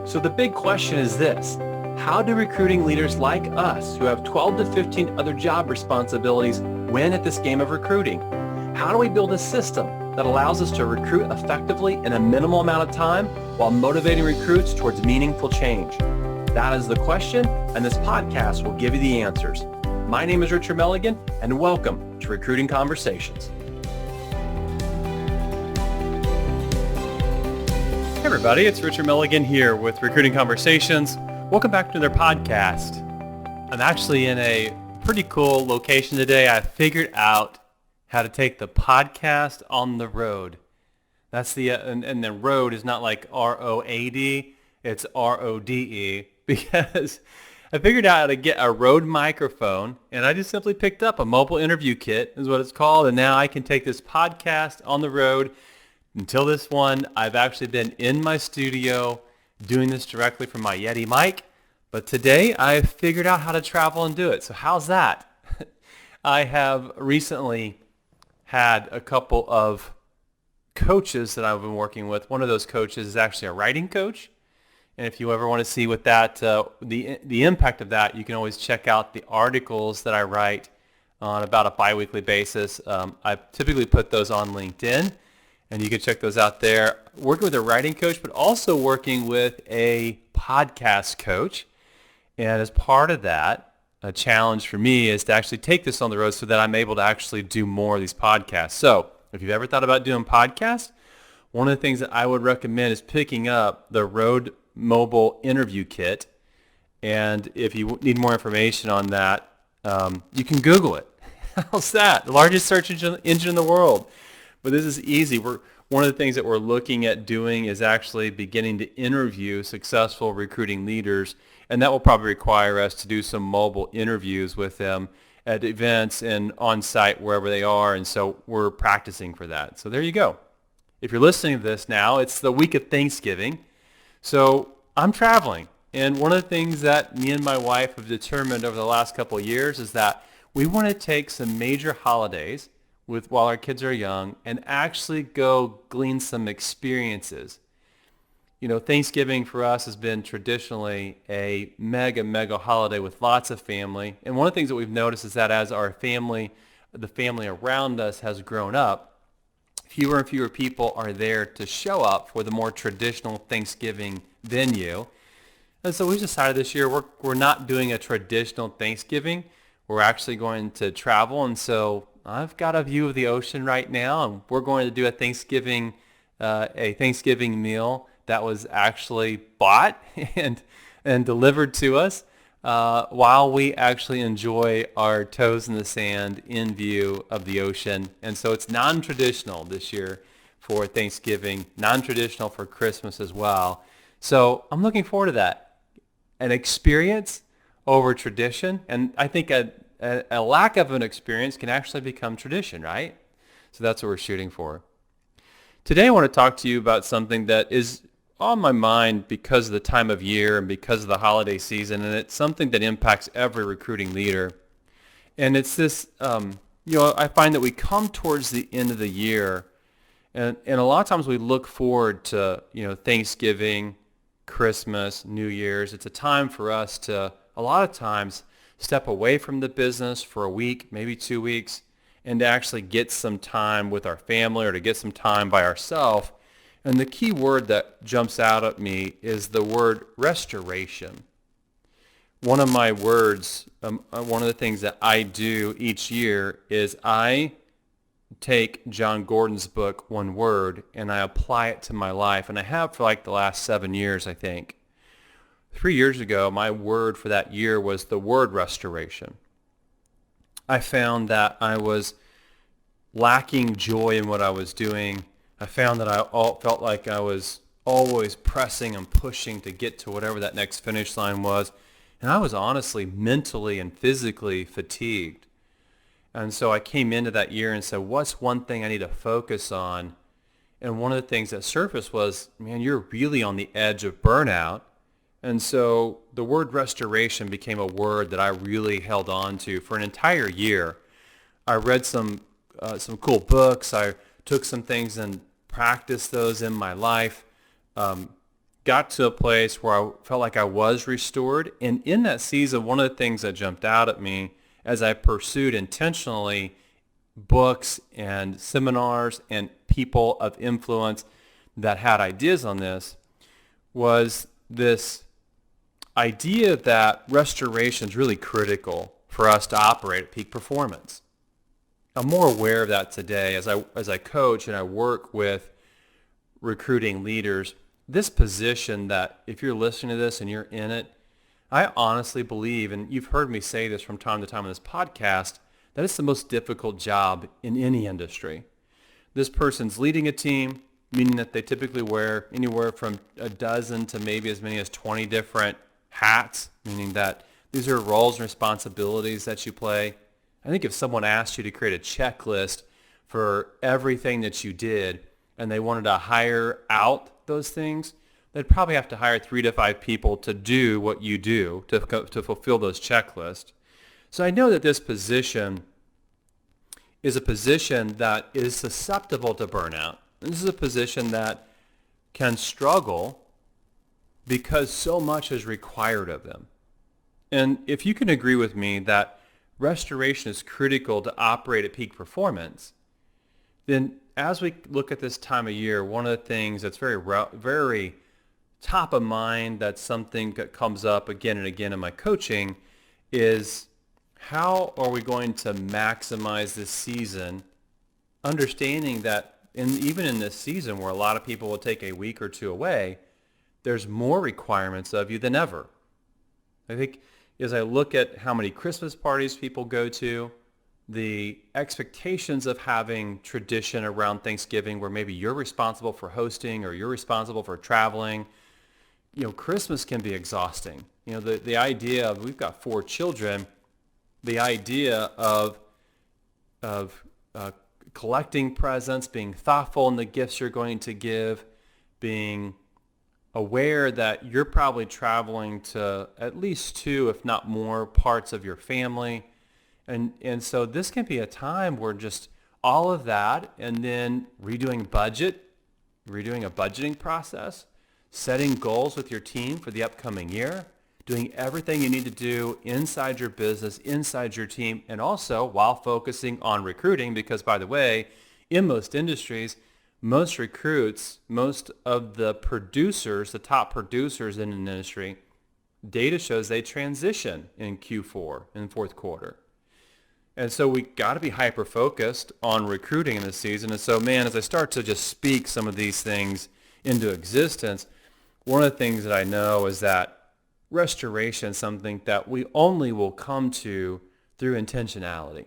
So the big question is this: how do recruiting leaders like us, who have 12 to 15 other job responsibilities, win at this game of recruiting? How do we build a system that allows us to recruit effectively in a minimal amount of time while motivating recruits towards meaningful change? That is the question, and this podcast will give you the answers. My name is Richard Milligan, and welcome to Recruiting Conversations. Hey everybody, it's Richard Milligan here with Recruiting Conversations. Welcome back to their podcast. I'm actually in a pretty cool location today. I figured out how to take the podcast on the road. That's the and the road is not like R-O-A-D, it's R-O-D-E, because I figured out how to get a Rode microphone, and I just simply picked up a mobile interview kit, is what it's called, and now I can take this podcast on the road. Until this one, I've actually been in my studio doing this directly from my Yeti mic, but today I figured out how to travel and do it. So how's that? I have recently had a couple of coaches that I've been working with. One of those coaches is actually a writing coach. And if you ever want to see what that, the impact of that, you can always check out the articles that I write on about a biweekly basis. I typically put those on LinkedIn, and you can check those out there. Working with a writing coach, but also working with a podcast coach. And as part of that, a challenge for me is to actually take this on the road so that I'm able to actually do more of these podcasts. So if you've ever thought about doing podcasts, one of the things that I would recommend is picking up the Rode Mobile Interview Kit. And if you need more information on that, you can Google it. How's that? The largest search engine in the world. But this is easy. One of the things that we're looking at doing is actually beginning to interview successful recruiting leaders, and that will probably require us to do some mobile interviews with them at events and on-site wherever they are, and so we're practicing for that. So there you go. If you're listening to this now, it's the week of Thanksgiving, so I'm traveling, and one of the things that me and my wife have determined over the last couple of years is that we want to take some major holidays while our kids are young and actually go glean some experiences. You know, Thanksgiving for us has been traditionally a mega holiday with lots of family. And one of the things that we've noticed is that as the family around us has grown up, fewer and fewer people are there to show up for the more traditional Thanksgiving venue. And so we decided this year we're not doing a traditional Thanksgiving. We're actually going to travel, and so I've got a view of the ocean right now, and we're going to do a Thanksgiving meal that was actually bought and delivered to us while we actually enjoy our toes in the sand in view of the ocean. And so it's non-traditional this year for Thanksgiving, non-traditional for Christmas as well. So I'm looking forward to that. An experience over tradition, and I think a lack of an experience can actually become tradition, right? So that's what we're shooting for. Today I want to talk to you about something that is on my mind because of the time of year and because of the holiday season, and it's something that impacts every recruiting leader. And it's this, I find that we come towards the end of the year, and a lot of times we look forward to, Thanksgiving, Christmas, New Year's. It's a time for us to, a lot of times, step away from the business for a week, maybe 2 weeks, and to actually get some time with our family or to get some time by ourselves. And the key word that jumps out at me is the word restoration. One of my words, one of the things that I do each year is I take John Gordon's book, One Word, and I apply it to my life. And I have for like the last 7 years, I think. 3 years ago, my word for that year was the word restoration. I found that I was lacking joy in what I was doing. I found that I felt like I was always pressing and pushing to get to whatever that next finish line was. And I was honestly mentally and physically fatigued. And so I came into that year and said, what's one thing I need to focus on? And one of the things that surfaced was, man, you're really on the edge of burnout. And so the word restoration became a word that I really held on to for an entire year. I read some cool books. I took some things and practiced those in my life. got to a place where I felt like I was restored. And in that season, one of the things that jumped out at me as I pursued intentionally books and seminars and people of influence that had ideas on this was this idea that restoration is really critical for us to operate at peak performance. I'm more aware of that today as I coach and I work with recruiting leaders. This position that if you're listening to this and you're in it, I honestly believe, and you've heard me say this from time to time on this podcast, that it's the most difficult job in any industry. This person's leading a team, meaning that they typically wear anywhere from a dozen to maybe as many as 20 different hats, meaning that these are roles and responsibilities that you play. I think if someone asked you to create a checklist for everything that you did and they wanted to hire out those things, they'd probably have to hire 3 to 5 people to do what you do to fulfill those checklists. So I know that this position is a position that is susceptible to burnout. This is a position that can struggle because so much is required of them. And if you can agree with me that restoration is critical to operate at peak performance, then as we look at this time of year, one of the things that's very top of mind, that's something that comes up again and again in my coaching, is how are we going to maximize this season, understanding that even in this season where a lot of people will take a week or two away, there's more requirements of you than ever. I think as I look at how many Christmas parties people go to, the expectations of having tradition around Thanksgiving where maybe you're responsible for hosting or you're responsible for traveling, Christmas can be exhausting. The idea of, we've got 4 children, the idea of collecting presents, being thoughtful in the gifts you're going to give, being aware that you're probably traveling to at least 2, if not more, parts of your family. And so this can be a time where just all of that, and then redoing a budgeting process, setting goals with your team for the upcoming year, doing everything you need to do inside your business, inside your team, and also while focusing on recruiting, because by the way, in most industries, most recruits, most of the producers, the top producers in an industry, data shows they transition in Q4, in fourth quarter. And so we got to be hyper-focused on recruiting in this season. And so, man, as I start to just speak some of these things into existence, one of the things that I know is that restoration is something that we only will come to through intentionality.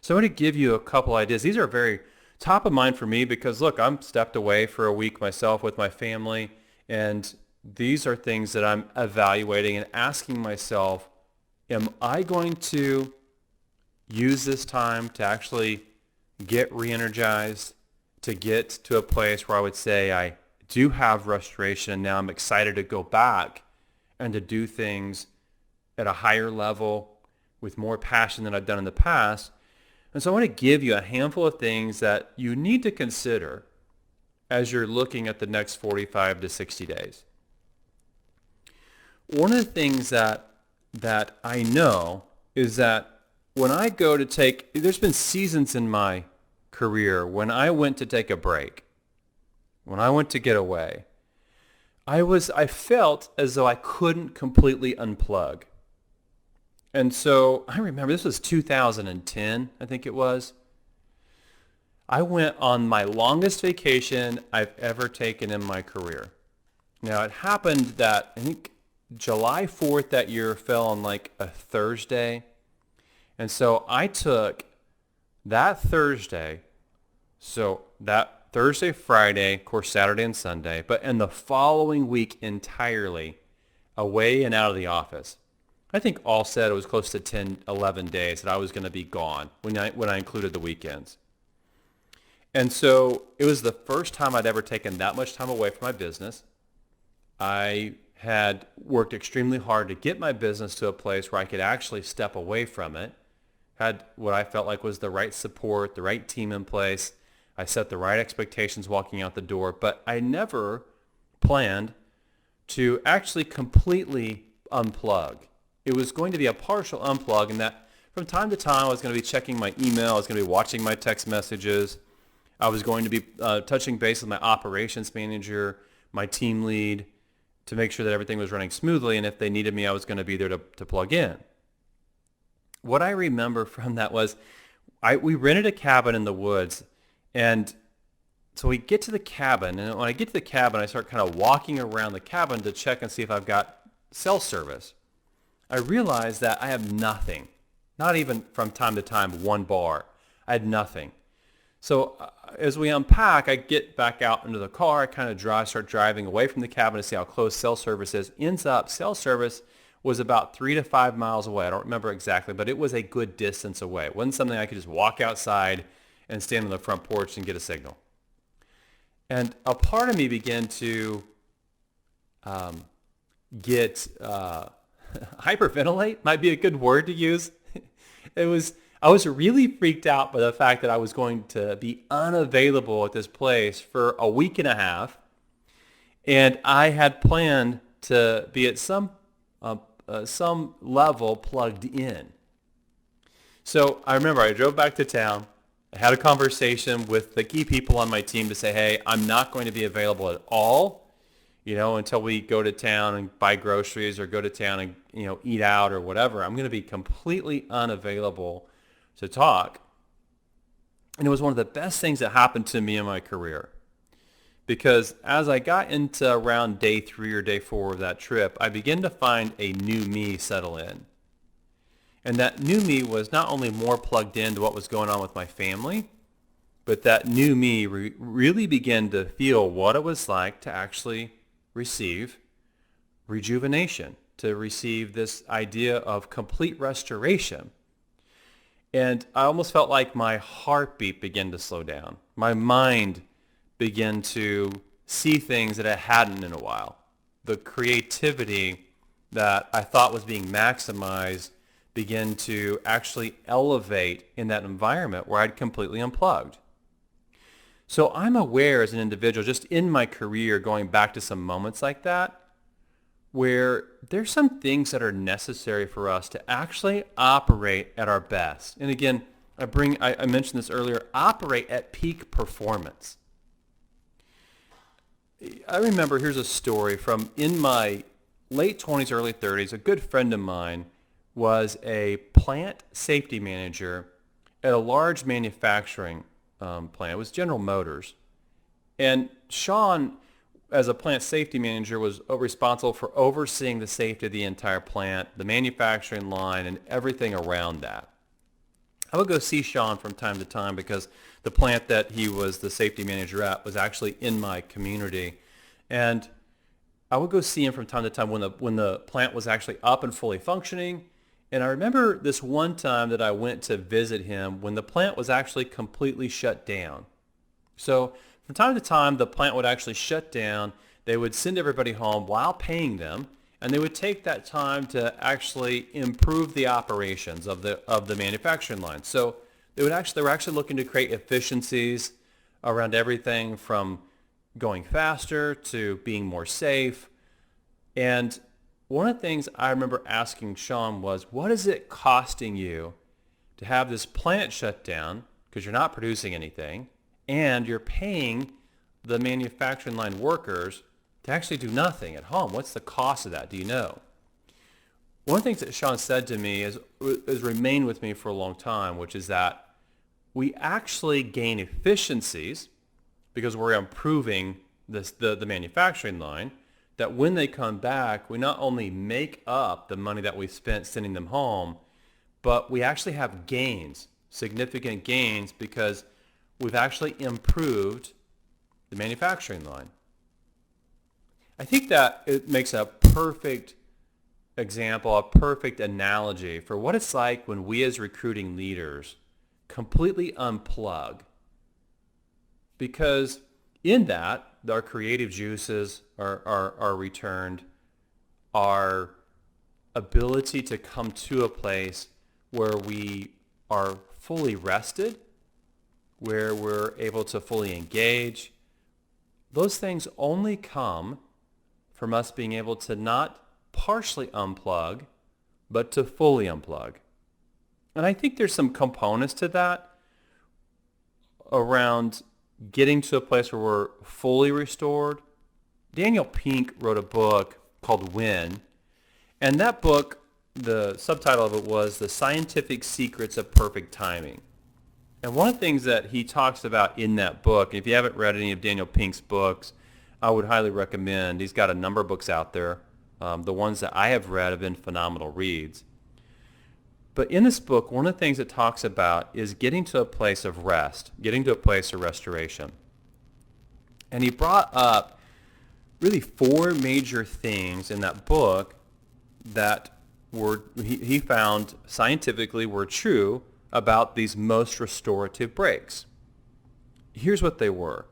So I'm going to give you a couple ideas. These are very top of mind for me because, look, I'm stepped away for a week myself with my family, and these are things that I'm evaluating and asking myself, am I going to use this time to actually get re-energized, to get to a place where I would say I do have restoration, and now I'm excited to go back and to do things at a higher level with more passion than I've done in the past. And so I want to give you a handful of things that you need to consider as you're looking at the next 45 to 60 days. One of the things that I know is that when I go to there's been seasons in my career when I went to take a break, when I went to get away, I felt as though I couldn't completely unplug. And so I remember this was 2010, I think it was. I went on my longest vacation I've ever taken in my career. Now it happened that I think July 4th that year fell on like a Thursday. And so I took that Thursday, Friday, of course, Saturday and Sunday, but in the following week entirely away and out of the office. I think all said it was close to 10, 11 days that I was going to be gone when I included the weekends. And so it was the first time I'd ever taken that much time away from my business. I had worked extremely hard to get my business to a place where I could actually step away from it. Had what I felt like was the right support, the right team in place. I set the right expectations walking out the door, but I never planned to actually completely unplug. It was going to be a partial unplug, and that from time to time I was going to be checking my email, I was going to be watching my text messages, I was going to be touching base with my operations manager, my team lead, to make sure that everything was running smoothly, and if they needed me, I was going to be there to plug in. What I remember from that was we rented a cabin in the woods, and so we get to the cabin, and when I get to the cabin, I start kind of walking around the cabin to check and see if I've got cell service. I realized that I have nothing, not even from time to time 1 bar. I had nothing. So as we unpack, I get back out into the car, I kind of start driving away from the cabin to see how close cell service is. Ends up, cell service was about 3 to 5 miles away. I don't remember exactly, but it was a good distance away. It wasn't something I could just walk outside and stand on the front porch and get a signal. And a part of me began to get hyperventilate, might be a good word to use. I was really freaked out by the fact that I was going to be unavailable at this place for a week and a half, and I had planned to be at some level plugged in. So I remember I drove back to town. I had a conversation with the key people on my team to say, hey, I'm not going to be available at all, until we go to town and buy groceries or go to town and, eat out or whatever. I'm going to be completely unavailable to talk. And it was one of the best things that happened to me in my career, because as I got into around day 3 or day 4 of that trip, I began to find a new me settle in. And that new me was not only more plugged into what was going on with my family, but that new me really began to feel what it was like to actually receive rejuvenation, to receive this idea of complete restoration. And I almost felt like my heartbeat began to slow down. My mind began to see things that I hadn't in a while. The creativity that I thought was being maximized begin to actually elevate in that environment where I'd completely unplugged. So I'm aware as an individual, just in my career, going back to some moments like that, where there's some things that are necessary for us to actually operate at our best. And again, I mentioned this earlier, operate at peak performance. I remember, here's a story from in my late 20s, early 30s, a good friend of mine was a plant safety manager at a large manufacturing plant. It was General Motors. And Sean, as a plant safety manager, was responsible for overseeing the safety of the entire plant, the manufacturing line, and everything around that. I would go see Sean from time to time because the plant that he was the safety manager at was actually in my community. And I would go see him from time to time when the plant was actually up and fully functioning. And I remember this one time that I went to visit him when the plant was actually completely shut down. So from time to time, the plant would actually shut down. They would send everybody home while paying them, and they would take that time to actually improve the operations of the manufacturing line. So they were actually looking to create efficiencies around everything from going faster to being more safe. And one of the things I remember asking Sean was, what is it costing you to have this plant shut down because you're not producing anything, and you're paying the manufacturing line workers to actually do nothing at home? What's the cost of that? Do you know? One of the things that Sean said to me has remained with me for a long time, which is that we actually gain efficiencies because we're improving the manufacturing line, that when they come back, we not only make up the money that we spent sending them home, but we actually have gains, significant gains, because we've actually improved the manufacturing line. I think that it makes a perfect example, a perfect analogy for what it's like when we as recruiting leaders completely unplug. Because in that, our creative juices are returned, our ability to come to a place where we are fully rested, where we're able to fully engage. Those things only come from us being able to not partially unplug, but to fully unplug. And I think there's some components to that around getting to a place where we're fully restored. Daniel Pink wrote a book called When, and that book, the subtitle of it was The Scientific Secrets of Perfect Timing. And one of the things that he talks about in that book, and if you haven't read any of Daniel Pink's books, I would highly recommend. He's got a number of books out there. The ones that I have read have been phenomenal reads. But in this book, one of the things it talks about is getting to a place of rest, getting to a place of restoration. And he brought up really four major things in that book that he found scientifically were true about these most restorative breaks. Here's what they were.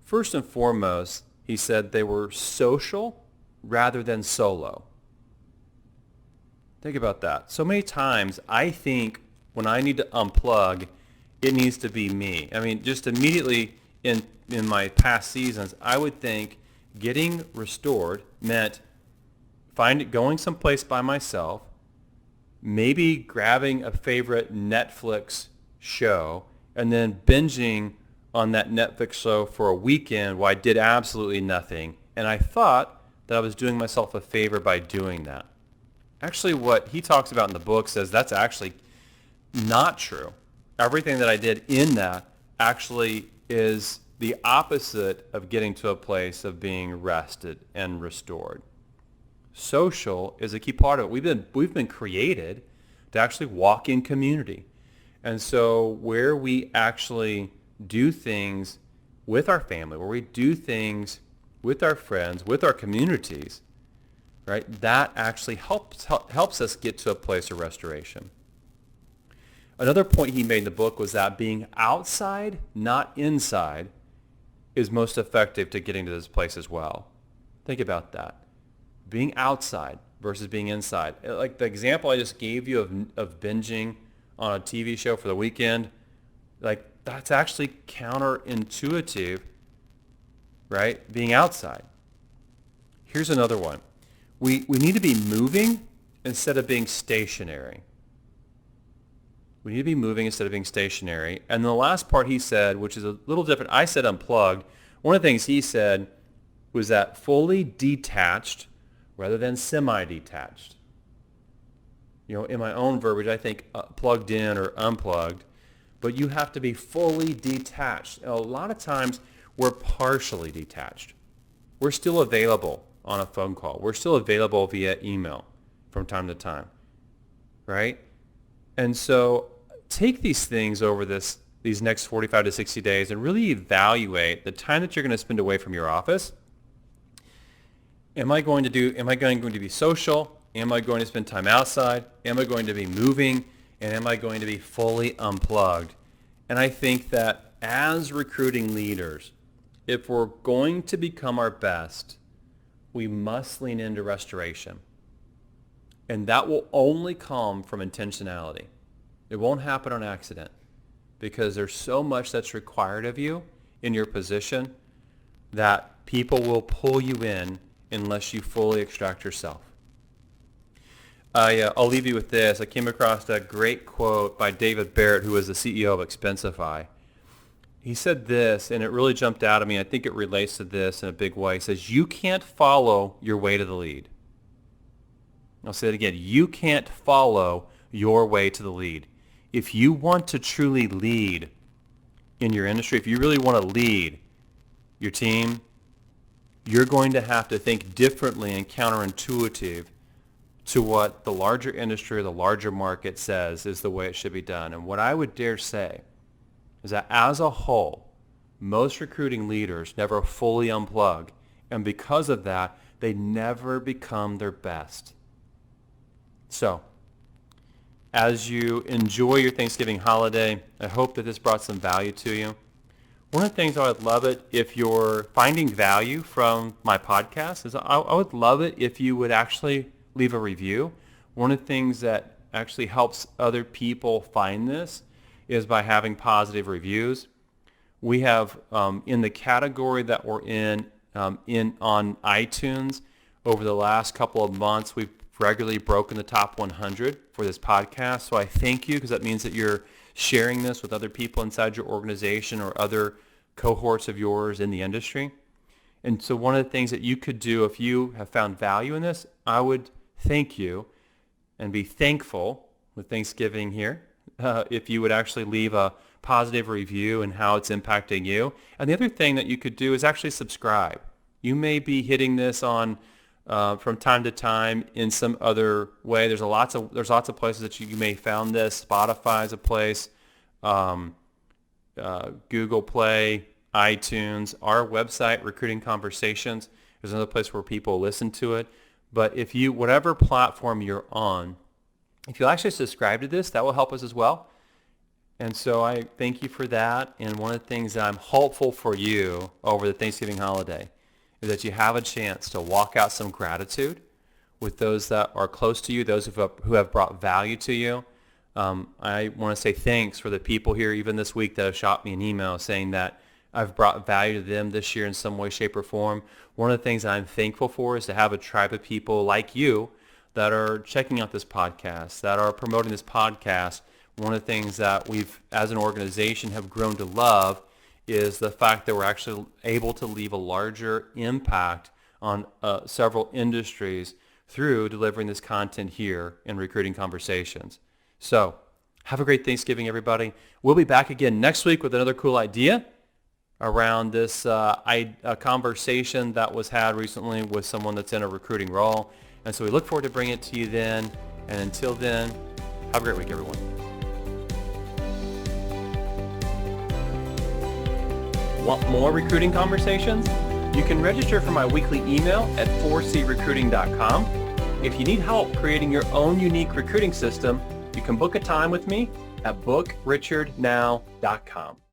First and foremost, he said they were social rather than solo. Think about that. So many times I think when I need to unplug, it needs to be me. I mean, just immediately in my past seasons, I would think getting restored meant going someplace by myself, maybe grabbing a favorite Netflix show, and then binging on that Netflix show for a weekend while I did absolutely nothing. And I thought that I was doing myself a favor by doing that. Actually, what he talks about in the book says that's actually not true. Everything that I did in that actually is the opposite of getting to a place of being rested and restored. Social is a key part of it. We've been created to actually walk in community. And so where we actually do things with our family, where we do things with our friends, with our communities, right? That actually helps us get to a place of restoration. Another point he made in the book was that being outside, not inside, is most effective to getting to this place as well. Think about that. Being outside versus being inside. Like the example I just gave you of binging on a TV show for the weekend, like that's actually counterintuitive, right? Being outside. Here's another one. We need to be moving instead of being stationary. We need to be moving instead of being stationary. And the last part he said, which is a little different, I said unplugged. One of the things he said was that fully detached rather than semi-detached. You know, in my own verbiage, I think plugged in or unplugged, but you have to be fully detached. And a lot of times we're partially detached. We're still available on a phone call. We're still available via email from time to time, right? And so take these things over these next 45 to 60 days and really evaluate the time that you're going to spend away from your office. Am I going to be social? Am I going to spend time outside? Am I going to be moving? And am I going to be fully unplugged? And I think that as recruiting leaders, if we're going to become our best, we must lean into restoration. And that will only come from intentionality. It won't happen on accident because there's so much that's required of you in your position that people will pull you in unless you fully extract yourself. I'll leave you with this. I came across a great quote by David Barrett, who was the CEO of Expensify. He said this, and it really jumped out at me. I think it relates to this in a big way. He says, you can't follow your way to the lead. I'll say it again. You can't follow your way to the lead. If you want to truly lead in your industry, if you really want to lead your team, you're going to have to think differently and counterintuitive to what the larger industry or the larger market says is the way it should be done. And what I would dare say is that as a whole, most recruiting leaders never fully unplug. And because of that, they never become their best. So, as you enjoy your Thanksgiving holiday, I hope that this brought some value to you. One of the things I would love it if you're finding value from my podcast is I would love it if you would actually leave a review. One of the things that actually helps other people find this is by having positive reviews. We have in the category that we're in on iTunes, over the last couple of months, we've regularly broken the top 100 for this podcast. So I thank you, because that means that you're sharing this with other people inside your organization or other cohorts of yours in the industry. And so one of the things that you could do if you have found value in this, I would thank you and be thankful with Thanksgiving here if you would actually leave a positive review and how it's impacting you. And the other thing that you could do is actually subscribe. You may be hitting this on from time to time in some other way. There's lots of places that you may found this. Spotify is a place, Google Play, iTunes, our website, Recruiting Conversations, is another place where people listen to it. But if you, whatever platform you're on, if you'll actually subscribe to this, that will help us as well. And so I thank you for that. And one of the things that I'm hopeful for you over the Thanksgiving holiday is that you have a chance to walk out some gratitude with those that are close to you, those who have brought value to you. I want to say thanks for the people here even this week that have shot me an email saying that I've brought value to them this year in some way, shape, or form. One of the things I'm thankful for is to have a tribe of people like you that are checking out this podcast, that are promoting this podcast. One of the things that we've, as an organization, have grown to love is the fact that we're actually able to leave a larger impact on several industries through delivering this content here in Recruiting Conversations. So have a great Thanksgiving, everybody. We'll be back again next week with another cool idea around this conversation that was had recently with someone that's in a recruiting role. And so we look forward to bringing it to you then. And until then, have a great week, everyone. Want more recruiting conversations? You can register for my weekly email at 4crecruiting.com. If you need help creating your own unique recruiting system, you can book a time with me at bookrichardnow.com.